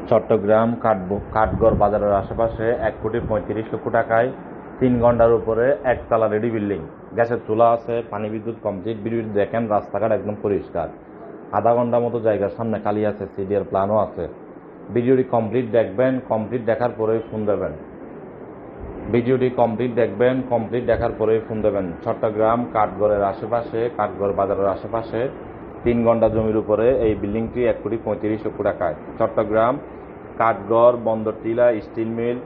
চট্টগ্রাম কাঠগড় বাজারের আশেপাশে 1,35,00,000 টাকায় 3 ঘন্টার উপরে একতলা রেডি বিল্ডিং। গ্যাসের চুলা আছে, পানি বিদ্যুৎ কমপ্লিট। ভিডিওটি দেখেন, রাস্তাঘাট একদম পরিষ্কার। আধা ঘন্টার মতো জায়গার সামনে খালি আছে, সিডিআর প্ল্যানও আছে। ভিডিওটি কমপ্লিট দেখবেন, কমপ্লিট দেখার পরেই ফোন দেবেন। ভিডিওটি কমপ্লিট দেখবেন, কমপ্লিট দেখার পরেই ফোন দেবেন। চট্টগ্রাম কাঠগড়ের আশেপাশে, কাঠগড় বাজারের আশেপাশে 3 ঘন্টা জমির উপরে এই বিল্ডিংটি 1,35,00,000 টাকায়। চট্টগ্রাম কাঠগড়, বন্দরটিলা, স্টিল মিল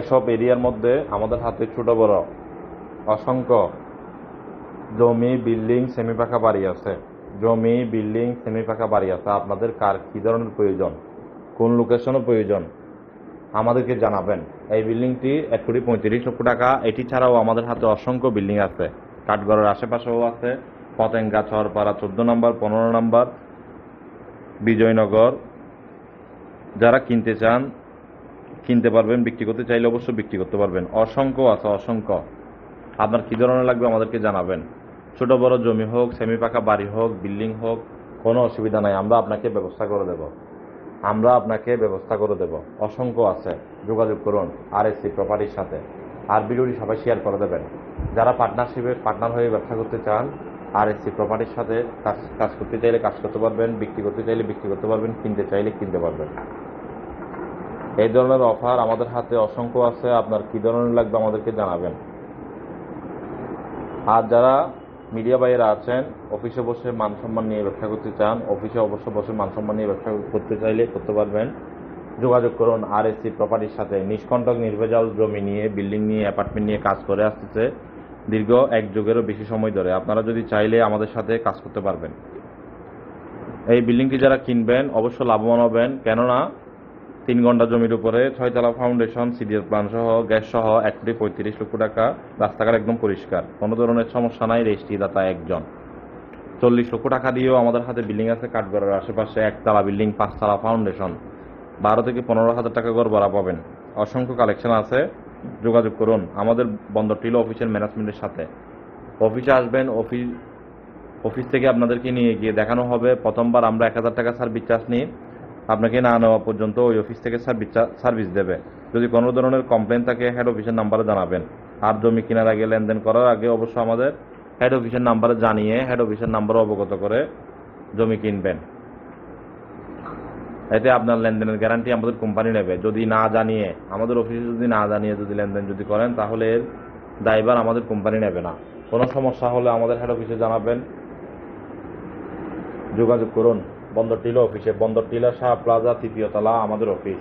এসব এরিয়ার মধ্যে আমাদের হাতে ছোট বড় অসংখ্য জমি, বিল্ডিং, সেমি পাকা বাড়ি আছে। জমি, বিল্ডিং, সেমি পাকা বাড়ি আছে। আপনাদের কার কী ধরনের প্রয়োজন, কোন লোকেশনে প্রয়োজন, আমাদেরকে জানাবেন। এই বিল্ডিংটি 1,35,00,000 টাকা। এটি ছাড়াও আমাদের হাতে অসংখ্য বিল্ডিং আছে, কাঠগড়ের আশেপাশেও আছে। পতেঙ্গা, চরপাড়া 14 নম্বর, 15 নম্বর, বিজয়নগর। যারা কিনতে চান কিনতে পারবেন, বিক্রি করতে চাইলে অবশ্যই বিক্রি করতে পারবেন। অসংখ্য আছে, অসংখ্য। আপনার কী ধরনের লাগবে আমাদেরকে জানাবেন। ছোট বড় জমি হোক, সেমি পাকা বাড়ি হোক, বিল্ডিং হোক, কোনো অসুবিধা নাই। আমরা আপনাকে ব্যবস্থা করে দেব। অসংখ্য আছে, যোগাযোগ করুন আরএসসি প্রপার্টির সাথে। আর ভিডিওটি সবাই শেয়ার করে দেবেন। যারা পার্টনার হয়ে ব্যবসা করতে চান, আরএসসি প্রপার্টির সাথে কাজ করতে চাইলে কাজ করতে পারবেন, বিক্রি করতে চাইলে বিক্রি করতে পারবেন, কিনতে চাইলে কিনতে পারবেন। এই ধরনের অফার আমাদের হাতে অসংখ্য আছে। আপনার কী ধরনের লাগবে আমাদেরকে জানাবেন। আর যারা মিডিয়া ভাইয়েরা আছেন, অফিসে বসে মান সম্মান নিয়ে ব্যবসা করতে চান, অফিসে বসে মান সম্মান নিয়ে ব্যবসা করতে চাইলে করতে পারবেন। যোগাযোগ করুন আরএসসি প্রপার্টির সাথে। নিষ্কণ্টক নির্ভেজাল জমি নিয়ে, বিল্ডিং নিয়ে, অ্যাপার্টমেন্ট নিয়ে কাজ করে আসতেছে দীর্ঘ 1 যুগেরও বেশি সময় ধরে। আপনারা যদি চাইলে আমাদের সাথে কাজ করতে পারবেন। এই বিল্ডিংটি যারা কিনবেন অবশ্য লাভবান হবেন, কেননা 3 ঘন্টা জমির উপরে 6 তলা ফাউন্ডেশন, সিডিএর প্ল্যান সহ, গ্যাস সহ 1,35,00,000 টাকা। রাস্তাঘাট একদম পরিষ্কার, কোনো ধরনের সমস্যা নাই। রেজিস্ট্রিদাতা একজন। 40 লক্ষ টাকা দিয়েও আমাদের হাতে বিল্ডিং আছে কাঠগড়ের আশেপাশে। 1 তলা বিল্ডিং, 5 তলা ফাউন্ডেশন, 12 থেকে 15,000 টাকা ঘর ভাড়া পাবেন। অসংখ্য কালেকশন আছে। যোগাযোগ করুন আমাদের বন্দরটিলা অফিসের ম্যানেজমেন্টের সাথে। অফিসে আসবেন, অফিস থেকে আপনাদেরকে নিয়ে গিয়ে দেখানো হবে। প্রথমবার আমরা 1,000 টাকা সার্ভিস চার্জ নিই। আপনাকে না নেওয়া পর্যন্ত ওই অফিস থেকে সার্ভিস দেবে। যদি কোনো ধরনের কমপ্লেন থাকে হেড অফিসের নাম্বারে জানাবেন। আর জমি কেনার আগে, লেনদেন করার আগে অবশ্যই আমাদের হেড অফিসের নাম্বারে জানিয়ে, হেড অফিসের নাম্বারে অবগত করে জমি কিনবেন। এতে আপনার লেনদেনের গ্যারান্টি আমাদের কোম্পানি নেবে। যদি না জানিয়ে, আমাদের অফিসে যদি লেনদেন করেন, তাহলে এর দায়ভার আমাদের কোম্পানি নেবে না। কোনো সমস্যা হলে আমাদের হেড অফিসে জানাবেন। যোগাযোগ করুন বন্দরটিলা অফিসে। বন্দরটিলা শাহ প্লাজা 3য় তলা আমাদের অফিস।